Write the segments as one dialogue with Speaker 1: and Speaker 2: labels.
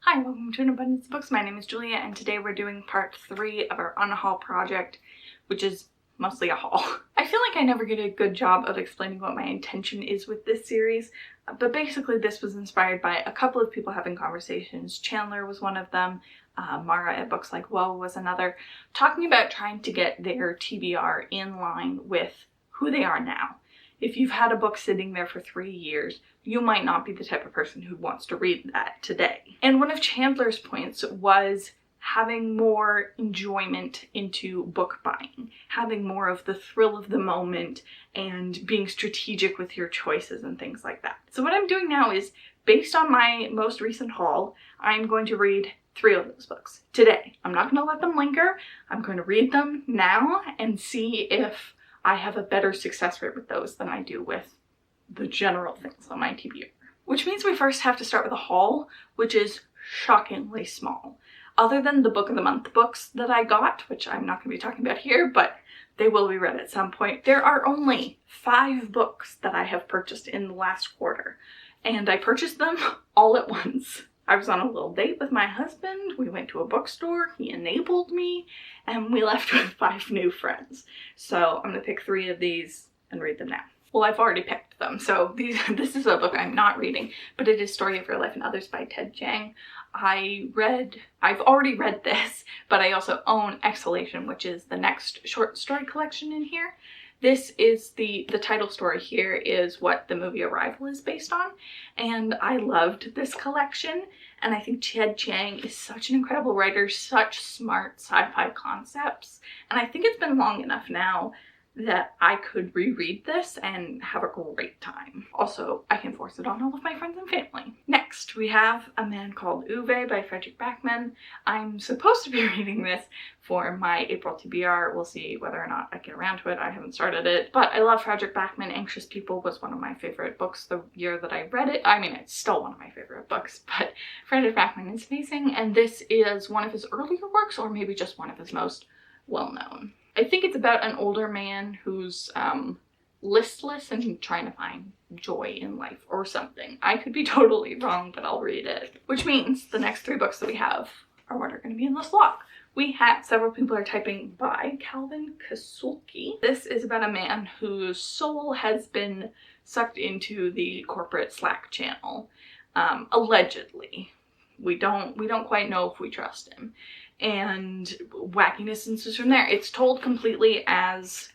Speaker 1: Hi, welcome to An Abundance of Books. My name is Julia, and today we're doing part 3 of our unhaul project, which is mostly a haul. I feel like I never get a good job of explaining what my intention is with this series, but basically this was inspired by a couple of people having conversations. Chandler was one of them, Mara at Books Like Whoa was another, talking about trying to get their TBR in line with who they are now. If you've had a book sitting there for 3 years, you might not be the type of person who wants to read that today. And one of Chandler's points was having more enjoyment into book buying, having more of the thrill of the moment and being strategic with your choices and things like that. So what I'm doing now is, based on my most recent haul, I'm going to read 3 of those books today. I'm not going to let them linger. I'm going to read them now and see if I have a better success rate with those than I do with the general things on my TBR. Which means we first have to start with a haul, which is shockingly small. Other than the Book of the Month books that I got, which I'm not going to be talking about here, but they will be read at some point, there are only 5 books that I have purchased in the last quarter. And I purchased them all at once. I was on a little date with my husband, we went to a bookstore, he enabled me, and we left with 5 new friends. So I'm going to pick 3 of these and read them now. Well, I've already picked them, so this is a book I'm not reading, but it is Story of Your Life and Others by Ted Chiang. I've already read this, but I also own Exhalation, which is the next short story collection in here. This is the title story here is what the movie Arrival is based on, and I loved this collection, and I think Ted Chiang is such an incredible writer, such smart sci-fi concepts, and I think it's been long enough now that I could reread this and have a great time. Also, I can force it on all of my friends and family. Next, we have A Man Called Uwe by Fredrik Backman. I'm supposed to be reading this for my April TBR. We'll see whether or not I get around to it. I haven't started it, but I love Fredrik Backman. Anxious People was one of my favorite books the year that I read it. I mean, it's still one of my favorite books, but Fredrik Backman is amazing, and this is one of his earlier works, or maybe just one of his most well-known. I think it's about an older man who's listless and trying to find joy in life or something. I could be totally wrong, but I'll read it. Which means the next 3 books that we have are what are going to be in this log. We have, several people are typing by Calvin Kasulke. This is about a man whose soul has been sucked into the corporate Slack channel, allegedly. We don't quite know if we trust him. And wackiness ensues from there. It's told completely as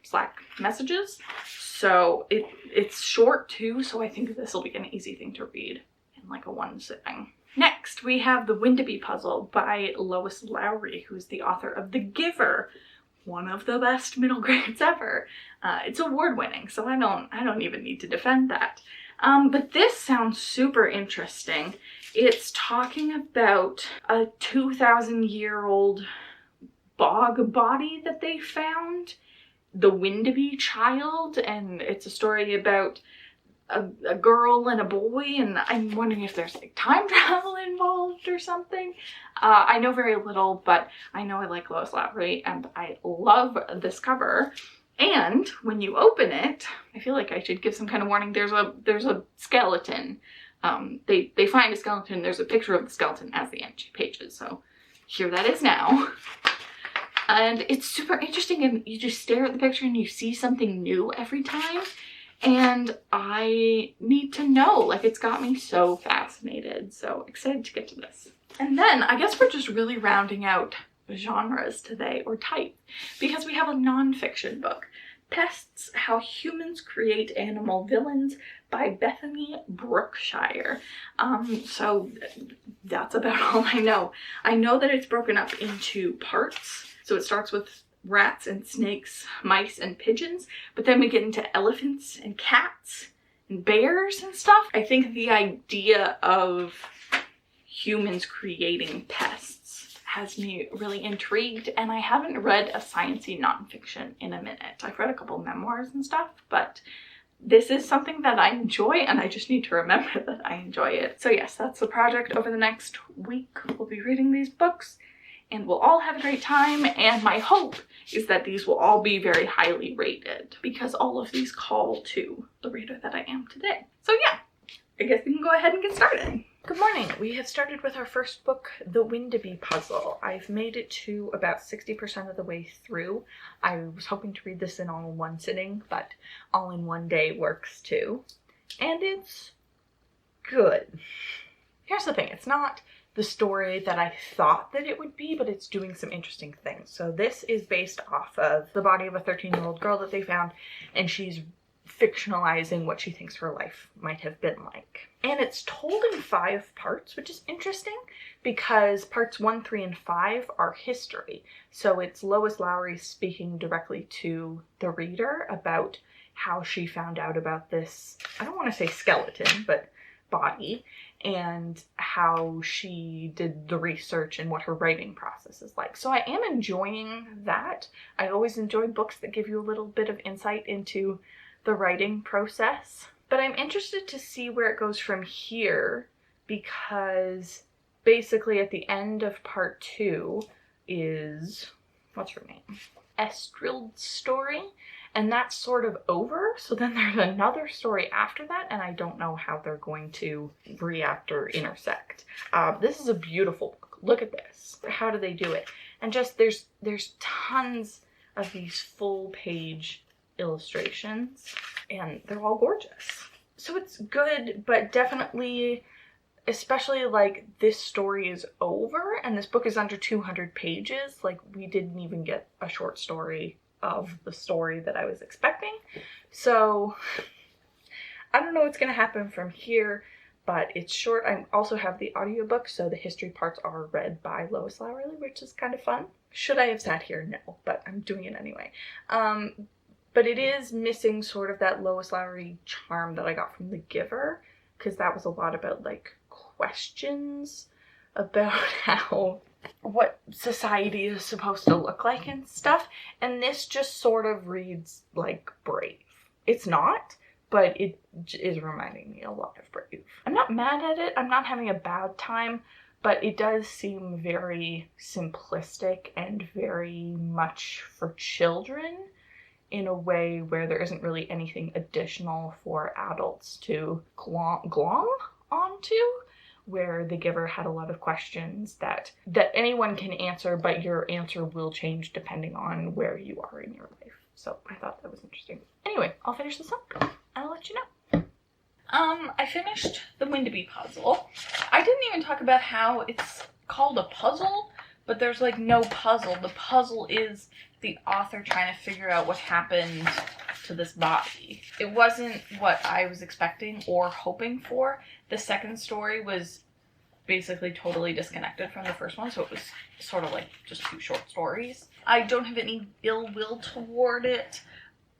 Speaker 1: Slack messages, so it's short too, so I think this will be an easy thing to read in like a one sitting. Next, we have The Windeby Puzzle by Lois Lowry, who's the author of The Giver, one of the best middle grades ever. It's award-winning, so I don't even need to defend that. But this sounds super interesting. It's talking about a 2,000-year-old bog body that they found, the Windeby child, and it's a story about a girl and a boy, and I'm wondering if there's like time travel involved or something. I know very little, but I know I like Lois Lowry, and I love this cover. And when you open it, I feel like I should give some kind of warning. There's a skeleton. They find a skeleton. There's a picture of the skeleton as the entry pages. So here that is now. And it's super interesting, and you just stare at the picture and you see something new every time. And I need to know, like, it's got me so fascinated. So excited to get to this. And then I guess we're just really rounding out genres today, or type, because we have a non-fiction book, Pests, How Humans Create Animal Villains by Bethany, Brookshire. So that's about all I know. I know that it's broken up into parts. So it starts with rats and snakes, mice and pigeons, but then we get into elephants and cats and bears and stuff. I think the idea of humans creating pests has me really intrigued, and I haven't read a sciencey nonfiction in a minute. I've read a couple memoirs and stuff, but this is something that I enjoy, and I just need to remember that I enjoy it. So yes, that's the project over the next week. We'll be reading these books, and we'll all have a great time, and my hope is that these will all be very highly rated, because all of these call to the reader that I am today. So yeah, I guess we can go ahead and get started. Good morning. We have started with our first book, The Windeby Puzzle. I've made it to about 60% of the way through. I was hoping to read this in all in one sitting, but all in one day works too. And it's good. Here's the thing, it's not the story that I thought that it would be, but it's doing some interesting things. So this is based off of the body of a 13-year-old girl that they found, and she's fictionalizing what she thinks her life might have been like. And it's told in 5 parts, which is interesting because parts 1, 3, and 5 are history. So it's Lois Lowry speaking directly to the reader about how she found out about this, I don't want to say skeleton, but body, and how she did the research and what her writing process is like. So I am enjoying that. I always enjoy books that give you a little bit of insight into the writing process. But I'm interested to see where it goes from here, because basically at the end of part 2 is, what's her name? Estrid's story, and that's sort of over. So then there's another story after that, and I don't know how they're going to react or intersect. This is a beautiful book. Look at this. How do they do it? And just there's tons of these full page illustrations, and they're all gorgeous. So it's good, but definitely, especially like this story is over and this book is under 200 pages. Like, we didn't even get a short story of the story that I was expecting. So I don't know what's gonna happen from here, but it's short. I also have the audiobook, so the history parts are read by Lois Lowry, which is kind of fun. Should I have sat here? No, but I'm doing it anyway. But it is missing sort of that Lois Lowry charm that I got from The Giver, because that was a lot about like questions about what society is supposed to look like and stuff. And this just sort of reads like Brave. It's not, but it is reminding me a lot of Brave. I'm not mad at it. I'm not having a bad time, but it does seem very simplistic and very much for children, in a way where there isn't really anything additional for adults to glom onto, where The Giver had a lot of questions that anyone can answer, but your answer will change depending on where you are in your life. So I thought that was interesting. Anyway, I'll finish this up and I'll let you know. I finished the Windeby puzzle. I didn't even talk about how it's called a puzzle, but there's like no puzzle. The puzzle is the author trying to figure out what happened to this body. It wasn't what I was expecting or hoping for. The second story was basically totally disconnected from the first one, so it was sort of like just 2 short stories. I don't have any ill will toward it,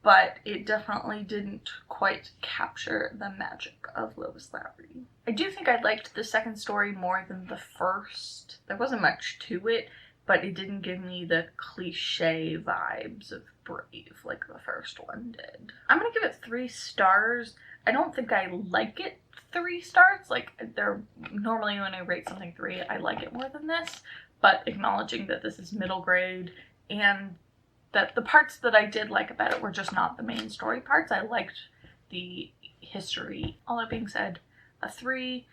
Speaker 1: but it definitely didn't quite capture the magic of Lois Lowry. I do think I liked the second story more than the first. There wasn't much to it, but it didn't give me the cliche vibes of Brave like the first one did. I'm gonna give it 3 stars. I don't think I like it 3 stars. Like, they're normally when I rate something 3, I like it more than this, but acknowledging that this is middle grade and that the parts that I did like about it were just not the main story parts. I liked the history. All that being said, a 3.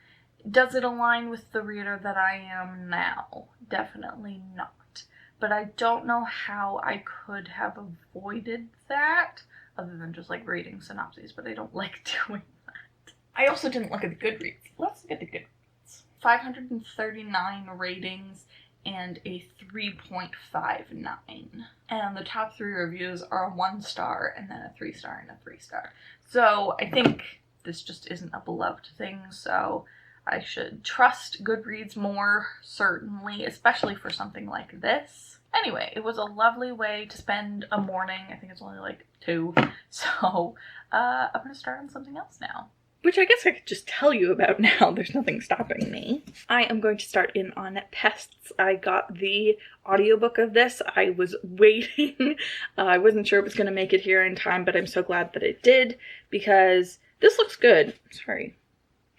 Speaker 1: Does it align with the reader that I am now? Definitely not. But I don't know how I could have avoided that, other than just like reading synopses, but I don't like doing that. I also didn't look at the Goodreads. Let's look at the Goodreads. 539 ratings and a 3.59. And the top 3 reviews are a 1 star and then a 3 star and a 3 star. So I think this just isn't a beloved thing, so I should trust Goodreads more, certainly, especially for something like this. Anyway, it was a lovely way to spend a morning. I think it's only like 2, so I'm going to start on something else now. Which I guess I could just tell you about now. There's nothing stopping me. I am going to start in on Pests. I got the audiobook of this. I was waiting. I wasn't sure it was going to make it here in time, but I'm so glad that it did, because this looks good. Sorry.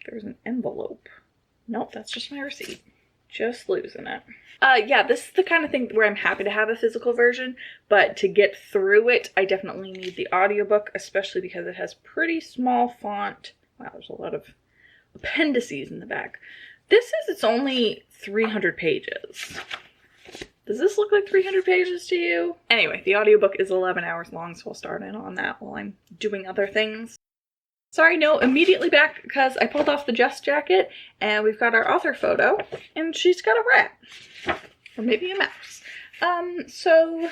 Speaker 1: There's an envelope. Nope, that's just my receipt. Just losing it. Yeah, this is the kind of thing where I'm happy to have a physical version, but to get through it, I definitely need the audiobook, especially because it has pretty small font. Wow, there's a lot of appendices in the back. This says it's only 300 pages. Does this look like 300 pages to you? Anyway, the audiobook is 11 hours long, so I'll start in on that while I'm doing other things. Sorry, no, immediately back because I pulled off the Jess jacket and we've got our author photo and she's got a rat. Or maybe a mouse. So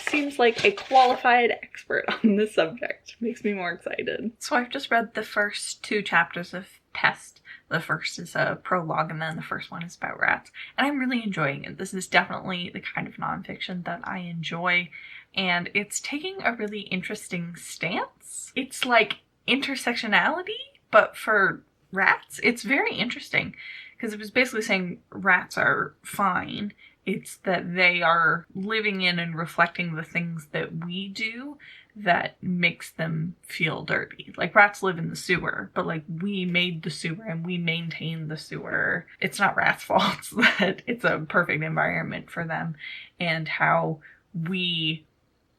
Speaker 1: seems like a qualified expert on this subject. Makes me more excited.
Speaker 2: So I've just read the first 2 chapters of Pests. The first is a prologue and then the first one is about rats. And I'm really enjoying it. This is definitely the kind of nonfiction that I enjoy. And it's taking a really interesting stance. It's like intersectionality, but for rats. It's very interesting because it was basically saying rats are fine. It's that they are living in and reflecting the things that we do that makes them feel dirty. Like rats live in the sewer, but like we made the sewer and we maintain the sewer. It's not rats' fault that it's a perfect environment for them, and how we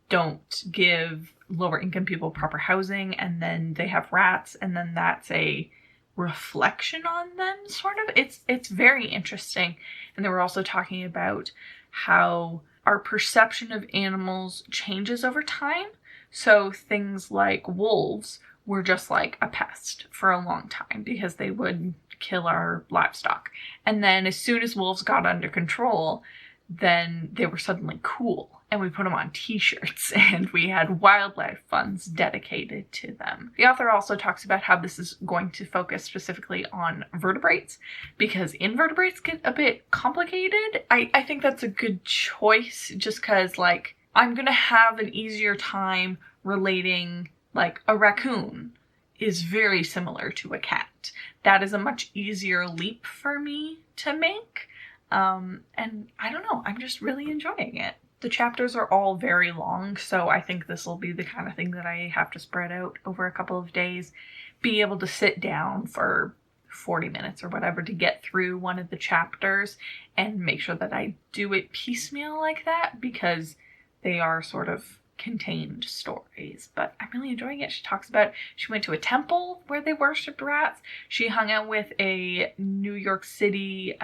Speaker 2: don't give lower income people proper housing and then they have rats and then that's a reflection on them, sort of. It's very interesting. And they were also talking about how our perception of animals changes over time. So things like wolves were just like a pest for a long time because they would kill our livestock. And then as soon as wolves got under control, then they were suddenly cool. And we put them on t-shirts and we had wildlife funds dedicated to them. The author also talks about how this is going to focus specifically on vertebrates because invertebrates get a bit complicated. I think that's a good choice just because, like, I'm gonna have an easier time relating, like, a raccoon is very similar to a cat. That is a much easier leap for me to make. And I don't know, I'm just really enjoying it. The chapters are all very long, so I think this will be the kind of thing that I have to spread out over a couple of days, be able to sit down for 40 minutes or whatever to get through one of the chapters and make sure that I do it piecemeal like that because they are sort of contained stories. But I'm really enjoying it. She talks about she went to a temple where they worshipped rats. She hung out with a New York City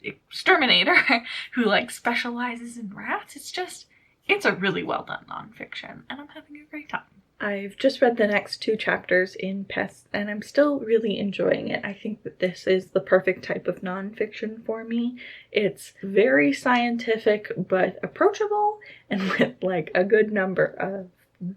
Speaker 2: exterminator who like specializes in rats. It's a really well done nonfiction and I'm having a great time.
Speaker 1: I've just read the next 2 chapters in Pests and I'm still really enjoying it. I think that this is the perfect type of nonfiction for me. It's very scientific but approachable and with like a good number of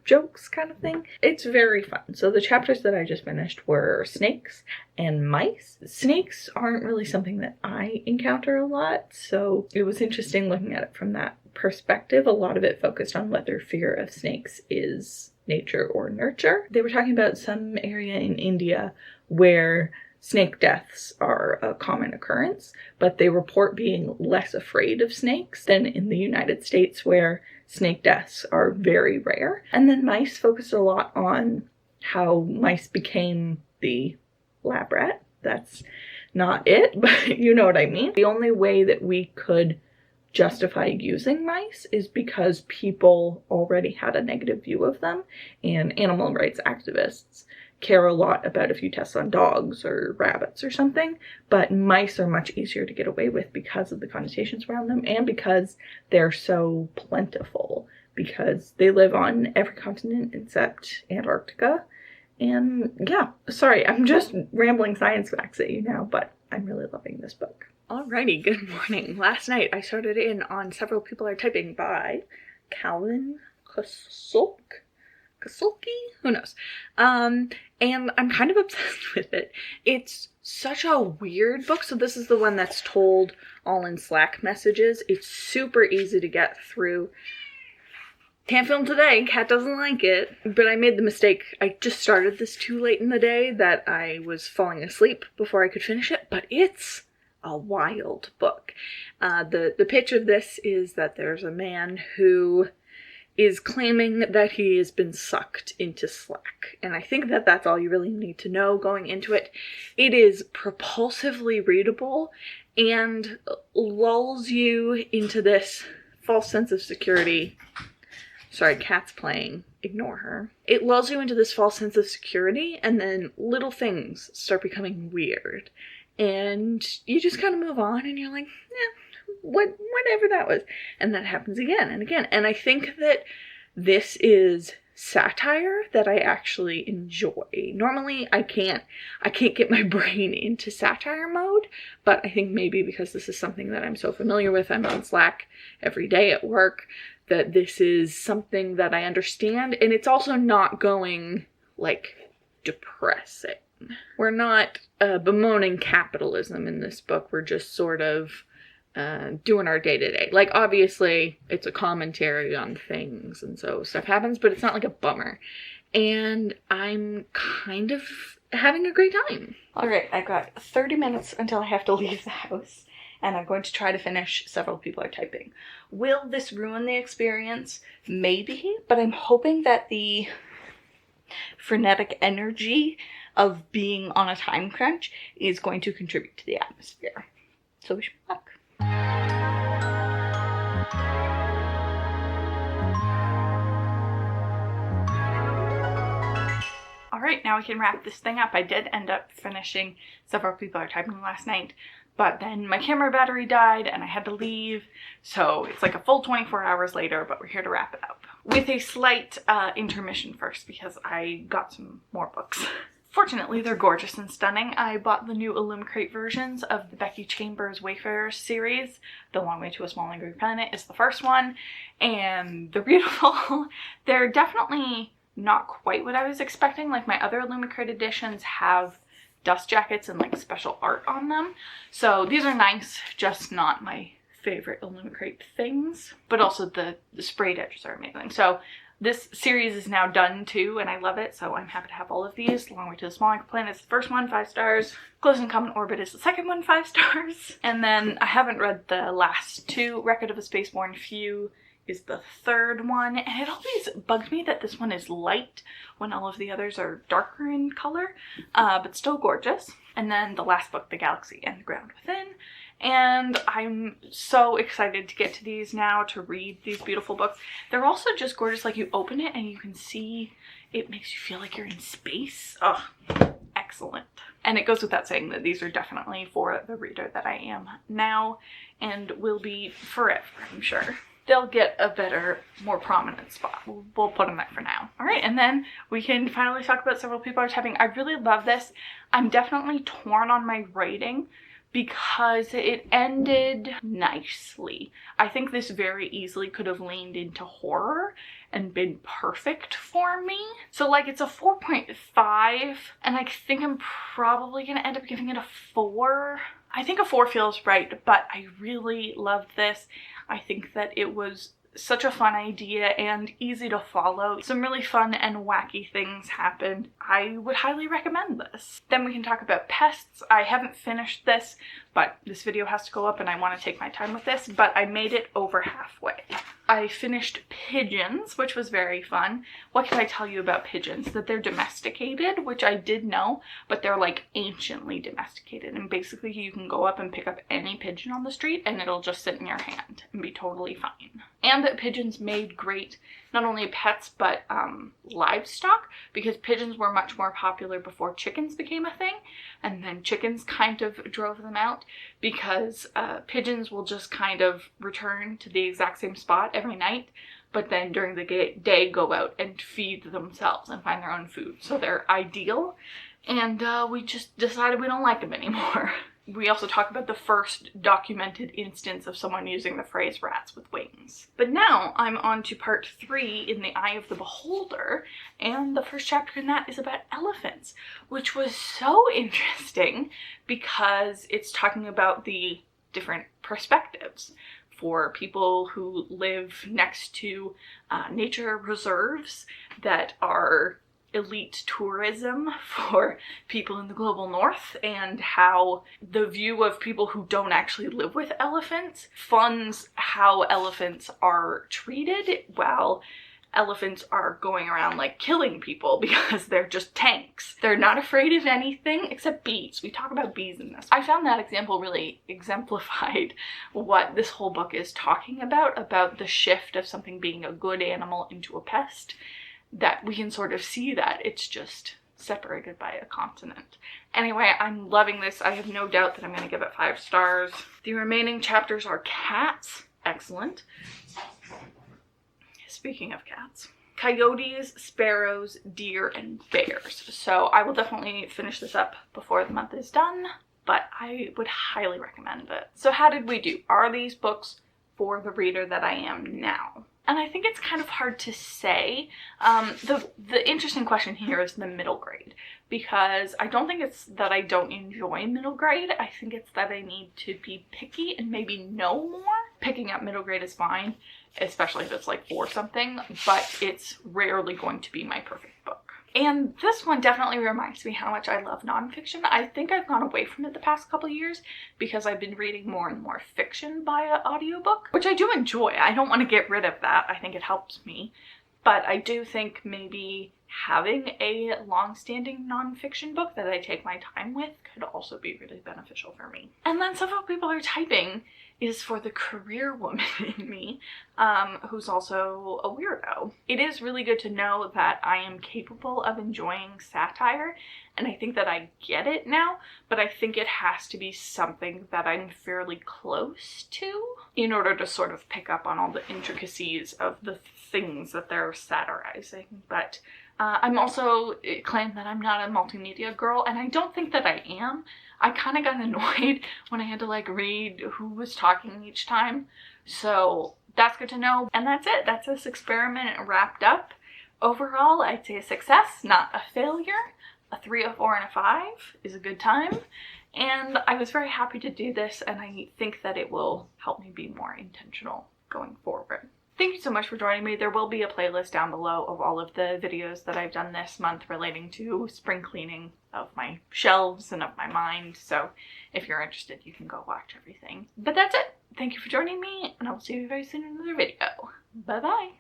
Speaker 1: jokes kind of thing. It's very fun. So the chapters that I just finished were snakes and mice. Snakes aren't really something that I encounter a lot, so it was interesting looking at it from that perspective. A lot of it focused on whether fear of snakes is nature or nurture. They were talking about some area in India where snake deaths are a common occurrence, but they report being less afraid of snakes than in the United States where snake deaths are very rare. And then mice focused a lot on how mice became the lab rat. That's not it, but you know what I mean. The only way that we could justify using mice is because people already had a negative view of them, and animal rights activists care a lot about if you test on dogs or rabbits or something, but mice are much easier to get away with because of the connotations around them and because they're so plentiful, because they live on every continent except Antarctica. And yeah, sorry, I'm just rambling science facts at you now, but I'm really loving this book. Alrighty, good morning. Last night I started in on Several People Are Typing by Calvin Kasulke? Who knows? And I'm kind of obsessed with it. It's such a weird book. So this is the one that's told all in Slack messages. It's super easy to get through. Can't film today, cat doesn't like it, but I made the mistake. I just started this too late in the day that I was falling asleep before I could finish it, but it's a wild book. The pitch of this is that there's a man who is claiming that he has been sucked into Slack. And I think that that's all you really need to know going into it. It is propulsively readable and lulls you into this false sense of security. Sorry, cat's playing
Speaker 2: ignore her. It lulls you into this false sense of security, and then little things start becoming weird. And you just kind of move on, and you're like, whatever that was. And that happens again and again. And I think that this is satire that I actually enjoy. Normally I can't get my brain into satire mode, but I think maybe because this is something that I'm so familiar with, I'm on Slack every day at work, that this is something that I understand, and it's also not going, like, depressing. We're not bemoaning capitalism in this book, we're just sort of doing our day-to-day. Like, obviously, it's a commentary on things, and so stuff happens, but it's not like a bummer. And I'm kind of having a great time. Alright, I've got 30 minutes until I have to leave the house, and I'm going to try to finish Several People Are Typing. Will this ruin the experience? Maybe, but I'm hoping that the frenetic energy of being on a time crunch is going to contribute to the atmosphere. So wish me luck. Alright, now we can wrap this thing up. I did end up finishing Several People Are Typing last night, but then my camera battery died and I had to leave, so it's like a full 24 hours later, but we're here to wrap it up. With a slight intermission first, because I got some more books. Fortunately, they're gorgeous and stunning. I bought the new Illumicrate versions of the Becky Chambers Wayfarers series. The Long Way to a Small Angry Planet is the first one, and they're beautiful. They're definitely not quite what I was expecting. Like, my other Illumicrate editions have dust jackets and like special art on them. So these are nice, just not my favorite Illumicrate things. But also the sprayed edges are amazing. So this series is now done too, and I love it, so I'm happy to have all of these. Long Way to the Small Angry Planet is the first one, 5 stars. Close in Common Orbit is the second one, 5 stars. And then I haven't read the last two. Record of a Spaceborne Few is the third one, and it always bugs me that this one is light when all of the others are darker in color, but still gorgeous. And then the last book, The Galaxy and the Ground Within. And I'm so excited to get to these now, to read these beautiful books. They're also just gorgeous. Like, you open it and you can see, it makes you feel like you're in space. Oh, excellent. And it goes without saying that these are definitely for the reader that I am now, and will be forever, I'm sure. They'll get a better, more prominent spot. We'll put them there for now. Alright, and then we can finally talk about Several People Are Typing. I really love this. I'm definitely torn on my rating because it ended nicely. I think this very easily could have leaned into horror and been perfect for me. So like, it's a 4.5, and I think I'm probably gonna end up giving it a 4. I think a 4 feels right, but I really loved this. I think that it was such a fun idea and easy to follow. Some really fun and wacky things happened. I would highly recommend this. Then we can talk about Pests. I haven't finished this, but this video has to go up and I want to take my time with this, but I made it over halfway. I finished Pigeons, which was very fun. What can I tell you about pigeons? That they're domesticated, which I did know, but they're like anciently domesticated, and basically you can go up and pick up any pigeon on the street and it'll just sit in your hand and be totally fine. And that pigeons made great not only pets but livestock, because pigeons were much more popular before chickens became a thing, and then chickens kind of drove them out, because pigeons will just kind of return to the exact same spot every night, but then during the day go out and feed themselves and find their own food. So they're ideal, and we just decided we don't like them anymore. We also talk about the first documented instance of someone using the phrase rats with wings. But now I'm on to part 3 in The Eye of the Beholder, and the first chapter in that is about elephants, which was so interesting because it's talking about the different perspectives for people who live next to nature reserves that are elite tourism for people in the global north, and how the view of people who don't actually live with elephants funds how elephants are treated, while elephants are going around like killing people because they're just tanks. They're not afraid of anything except bees. We talk about bees in this. I found that example really exemplified what this whole book is talking about the shift of something being a good animal into a pest.
Speaker 1: that we can sort of see that it's just separated by a continent. Anyway, I'm loving this. I have no doubt that I'm going to give it 5 stars. The remaining chapters are cats. Excellent. Speaking of cats. Coyotes, sparrows, deer, and bears. So I will definitely finish this up before the month is done, but I would highly recommend it. So how did we do? Are these books for the reader that I am now? And I think it's kind of hard to say. The interesting question here is the middle grade, because I don't think it's that I don't enjoy middle grade. I think it's that I need to be picky and maybe know more. Picking up middle grade is fine, especially if it's like for something, but it's rarely going to be my perfect book. And this one definitely reminds me how much I love nonfiction. I think I've gone away from it the past couple years because I've been reading more and more fiction via audiobook, which I do enjoy. I don't want to get rid of that. I think it helps me. But I do think maybe having a long-standing nonfiction book that I take my time with could also be really beneficial for me. And then several people are typing is for the career woman in me, who's also a weirdo. It is really good to know that I am capable of enjoying satire, and I think that I get it now, but I think it has to be something that I'm fairly close to in order to sort of pick up on all the intricacies of the things that they're satirizing. But I'm also claim that I'm not a multimedia girl, and I don't think that I am. I kind of got annoyed when I had to like read who was talking each time. So that's good to know. And that's it. That's this experiment wrapped up. Overall, I'd say a success, not a failure. A 3, a 4, and a 5 is a good time. And I was very happy to do this, and I think that it will help me be more intentional going forward. Thank you so much for joining me. There will be a playlist down below of all of the videos that I've done this month relating to spring cleaning of my shelves and of my mind. So if you're interested, you can go watch everything. But that's it. Thank you for joining me, and I will see you very soon in another video. Bye-bye.